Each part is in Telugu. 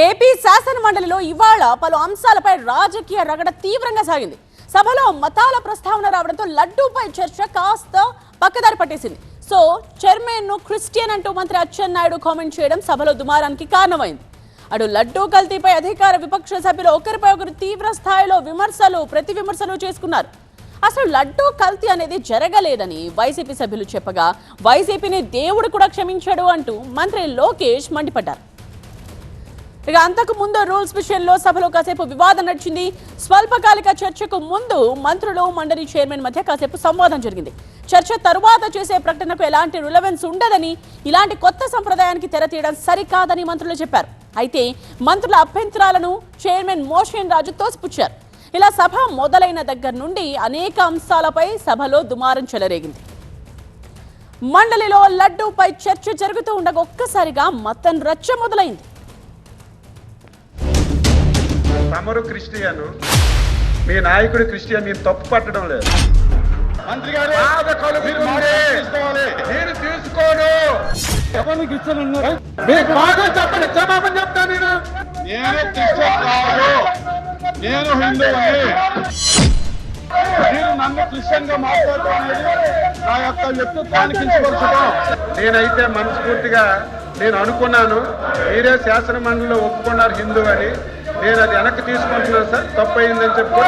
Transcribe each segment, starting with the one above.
ఏపీ శాసన మండలిలో ఇవాళ పలు అంశాలపై రాజకీయ రగడ తీవ్రంగా సాగింది. సభలో మతాల ప్రస్తావన రావడంతో లడ్డూపై చర్చ కాస్త పక్కదారి పట్టేసింది. సో చైర్మన్ ను క్రిస్టియన్ అంటూ మంత్రి అచ్చెన్నాయుడు కామెంట్ చేయడం సభలో దుమారానికి కారణమైంది. అటు లడ్డూ కల్తీపై అధికార విపక్ష సభ్యులు ఒకరిపై ఒకరు తీవ్ర స్థాయిలో విమర్శలు ప్రతి విమర్శలు చేసుకున్నారు. అసలు లడ్డూ కల్తీ అనేది జరగలేదని వైసీపీ సభ్యులు చెప్పగా వైసీపీని దేవుడు కూడా క్షమించాడు అంటూ మంత్రి లోకేష్ మండిపడ్డారు. ఇక అంతకు ముందు రూల్స్ విషయంలో సభలో కాసేపు వివాదం నడిచింది. స్వల్పకాలిక చర్చకు ముందు మంత్రులు మండలి చైర్మన్ మధ్య కాసేపు సంవాదం జరిగింది. చర్చ తరువాత చేసే ప్రకటనకు ఎలాంటి రిలవెన్స్ ఉండదని, ఇలాంటి కొత్త సంప్రదాయానికి తెరతీయడం సరికాదని మంత్రులు చెప్పారు. అయితే మంత్రుల అభ్యంతరాలను చైర్మన్ మోషన్ రాజు తోసిపుచ్చారు. ఇలా సభ మొదలైన దగ్గర నుండి అనేక అంశాలపై సభలో దుమారం చెలరేగింది. మండలిలో లడ్డూపై చర్చ జరుగుతూ ఉండగా ఒక్కసారిగా మతం రచ్చ మొదలైంది. తమరు క్రిస్టియన్, మీ నాయకుడు క్రిస్టియన్, మీరు తప్పు పట్టడం లేదు. మంత్రి గారు నేను తీసుకోను. ఎవరికి ఇస్తానన్నారు? బాగా చెప్పండి, క్షమాపణ చెప్తాను. నేను క్రిస్టియన్ కాదు, నేను హిందువుని. మీరు నన్ను క్రిస్టియన్ గా మాట్లాడటం అనేది నా యొక్క వ్యక్తిత్వాన్ని కించపరచడం. నేనైతే మనస్ఫూర్తిగా నేను అనుకున్నాను, మీరే శాసన మండలిలో ఒప్పుకున్నారు హిందూ అని. నేను అది వెనక్కి తీసుకుంటున్నాను సార్, తప్పు అయిందని చెప్పి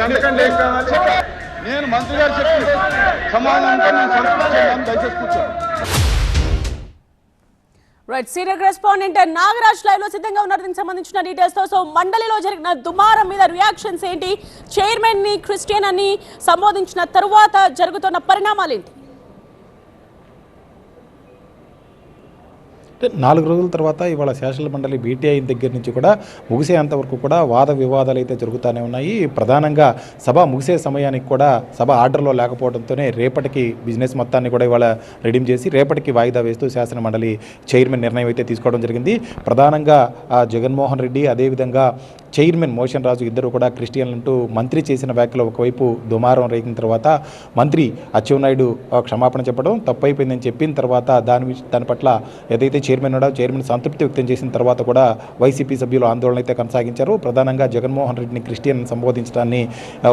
అందుకంటే ఏం కావాలి? నేను మంత్రి గారు చెప్పి సమాధానంతో నేను సంతృప్తి దయచేసి కూర్చోండి. Right, senior correspondent Nagaraj live లో సిద్ధంగా ఉన్నారు. దీనికి సంబంధించిన డీటెయిల్స్ తో. సో మండలిలో జరిగిన దుమారం మీద రియాక్షన్స్ ఏంటి? చైర్మన్ ని క్రిస్టియన్ అని సంబోధించిన తరువాత జరుగుతున్న పరిణామాలు ఏంటి? 4 రోజుల తర్వాత ఇవాళ శాసన మండలి భేటీ అయిన దగ్గర నుంచి కూడా ముగిసేంత వరకు కూడా వాద వివాదాలు అయితే జరుగుతూనే ఉన్నాయి. ప్రధానంగా సభ ముగిసే సమయానికి కూడా సభ ఆర్డర్లో లేకపోవడంతోనే రేపటికి బిజినెస్ మొత్తాన్ని కూడా ఇవాళ రెడీమ్ చేసి రేపటికి వాయిదా వేస్తూ శాసన మండలి చైర్మన్ నిర్ణయం అయితే తీసుకోవడం జరిగింది. ప్రధానంగా జగన్మోహన్ రెడ్డి అదేవిధంగా చైర్మన్ మోషన్ రాజు ఇద్దరు కూడా క్రిస్టియన్లు అంటూ మంత్రి చేసిన వ్యాఖ్యలు ఒకవైపు దుమారం రేగిన తర్వాత మంత్రి అచ్చెన్నాయుడు క్షమాపణ చెప్పడం, తప్పైపోయిందని చెప్పిన తర్వాత దాని పట్ల ఏదైతే చైర్మన్ సంతృప్తి వ్యక్తం చేసిన తర్వాత కూడా వైసీపీ సభ్యులు ఆందోళన అయితే కొనసాగించారు. ప్రధానంగా జగన్మోహన్ రెడ్డిని క్రిస్టియన్ సంబోధించడాన్ని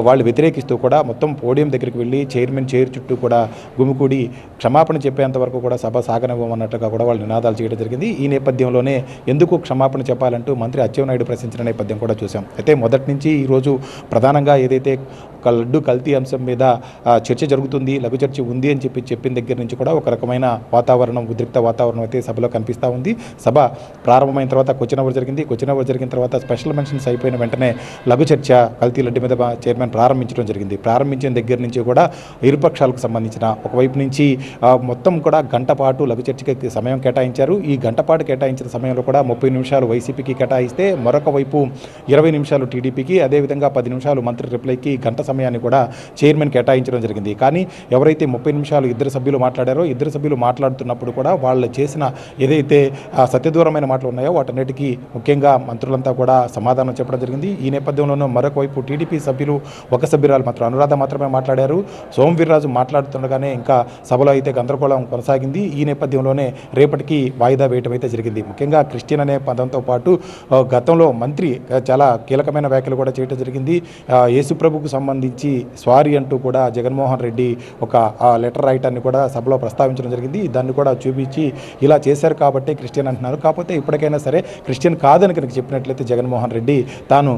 వాళ్ళు వ్యతిరేకిస్తూ కూడా మొత్తం పోడియం దగ్గరికి వెళ్ళి చైర్మన్ చైర్ చుట్టూ కూడా గుమికూడి క్షమాపణ చెప్పేంత వరకు కూడా సభ సాగనివ్వమన్నట్టుగా కూడా వాళ్ళు నినాదాలు చేయడం జరిగింది. ఈ నేపథ్యంలోనే ఎందుకు క్షమాపణ చెప్పాలంటూ మంత్రి అచ్చెన్నాయుడు ప్రశ్నించిన నేపథ్యం కూడా చూసాం. అయితే మొదటి నుంచి ఈరోజు ప్రధానంగా ఏదైతే లడ్డు కల్తీ అంశం మీద చర్చ జరుగుతుంది, లఘు చర్చ ఉంది అని చెప్పిన దగ్గర నుంచి కూడా ఒక రకమైన వాతావరణం, ఉద్రిక్త వాతావరణం అయితే సభలో కనిపిస్తూ ఉంది. సభ ప్రారంభమైన తర్వాత క్వశ్చన్ అవర్ జరిగింది. క్వశ్చన్ అవర్ జరిగిన తర్వాత స్పెషల్ మెన్షన్స్ అయిపోయిన వెంటనే లఘు చర్చ కల్తీ లడ్డు మీద చైర్మన్ ప్రారంభించడం జరిగింది. ప్రారంభించిన దగ్గర నుంచి కూడా ఇరుపక్షాలకు సంబంధించిన ఒకవైపు నుంచి మొత్తం కూడా గంట పాటు లఘు చర్చకి సమయం కేటాయించారు. ఈ గంట పాటు కేటాయించిన సమయంలో కూడా 30 నిమిషాలు వైసీపీకి కేటాయిస్తే మరొక వైపు 20 నిమిషాలు టీడీపీకి, అదేవిధంగా 10 నిమిషాలు మంత్రి రిప్లైకి గంట సమయాన్ని కూడా చైర్మన్ కేటాయించడం జరిగింది. కానీ ఎవరైతే 30 నిమిషాలు ఇద్దరు సభ్యులు మాట్లాడారో, ఇద్దరు సభ్యులు మాట్లాడుతున్నప్పుడు కూడా వాళ్ళు చేసిన ఏదైతే సత్యదూరమైన మాటలు ఉన్నాయో వాటన్నిటికీ ముఖ్యంగా మంత్రులంతా కూడా సమాధానం చెప్పడం జరిగింది. ఈ నేపథ్యంలోనూ మరొక వైపు టీడీపీ సభ్యులు ఒక సభ్యురాలు మాత్రం అనురాధ మాత్రమే మాట్లాడారు. సోమవీర్రాజు మాట్లాడుతుండగానే ఇంకా సభలో అయితే గందరగోళం కొనసాగింది. ఈ నేపథ్యంలోనే రేపటికి వాయిదా వేయటం అయితే జరిగింది. ముఖ్యంగా క్రిస్టియన్ అనే పదంతో పాటు గతంలో మంత్రి చాలా కీలకమైన వ్యాఖ్యలు కూడా చేయడం జరిగింది. యేసుప్రభుకు సంబంధించి సారీ అంటూ కూడా జగన్మోహన్ రెడ్డి ఒక లెటర్ రాయటాన్ని కూడా సభలో ప్రస్తావించడం జరిగింది. దాన్ని కూడా చూపించి ఇలా చేశారు కాబట్టి క్రిస్టియన్ అంటున్నారు. కాకపోతే ఇప్పటికైనా సరే క్రిస్టియన్ కాదని కనుక చెప్పినట్లయితే జగన్మోహన్ రెడ్డి తాను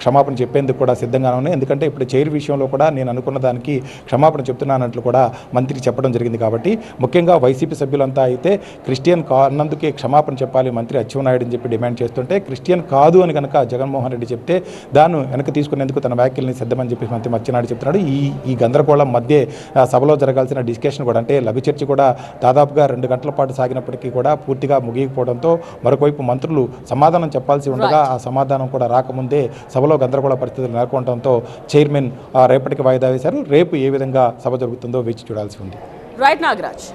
క్షమాపణ చెప్పేందుకు కూడా సిద్ధంగానే ఉన్నాయి. ఎందుకంటే ఇప్పుడు చైర్ విషయంలో కూడా నేను అనుకున్న దానికి క్షమాపణ చెప్తున్నానంటూ కూడా మంత్రి చెప్పడం జరిగింది. కాబట్టి ముఖ్యంగా వైసీపీ సభ్యులంతా అయితే క్రిస్టియన్ కానందుకే క్షమాపణ చెప్పాలి మంత్రి అచ్చెన్నాయుడు అని చెప్పి డిమాండ్ చేస్తుంటే, క్రిస్టియన్ కాదు అని కనుక జగన్మోహన్ రెడ్డి చెప్తే దాన్ని వెనక్కి తీసుకునేందుకు తన వ్యాఖ్యల్ని సిద్ధమని చెప్పి మంత్రి అచ్చెన్నాయుడు చెప్తున్నాడు. ఈ గందరగోళం మధ్య సభలో జరగాల్సిన డిస్కషన్ కూడా, అంటే లఘు చర్చ కూడా దాదాపుగా 2 గంటల పాటు సాగినప్పటికీ కూడా పూర్తిగా ముగియకపోవడంతో మరొకవైపు మంత్రులు సమాధానం చెప్పాల్సి ఉండగా ఆ సమాధానం కూడా రాకముందే సభలో గందరగోళ పరిస్థితులు నెలకొనడంతో చైర్మన్ రేపటికి వాయిదా వేశారు. రేపు ఏ విధంగా సభ జరుగుతుందో వేచి చూడాల్సి ఉంది. రైట్ నాగరాజ్.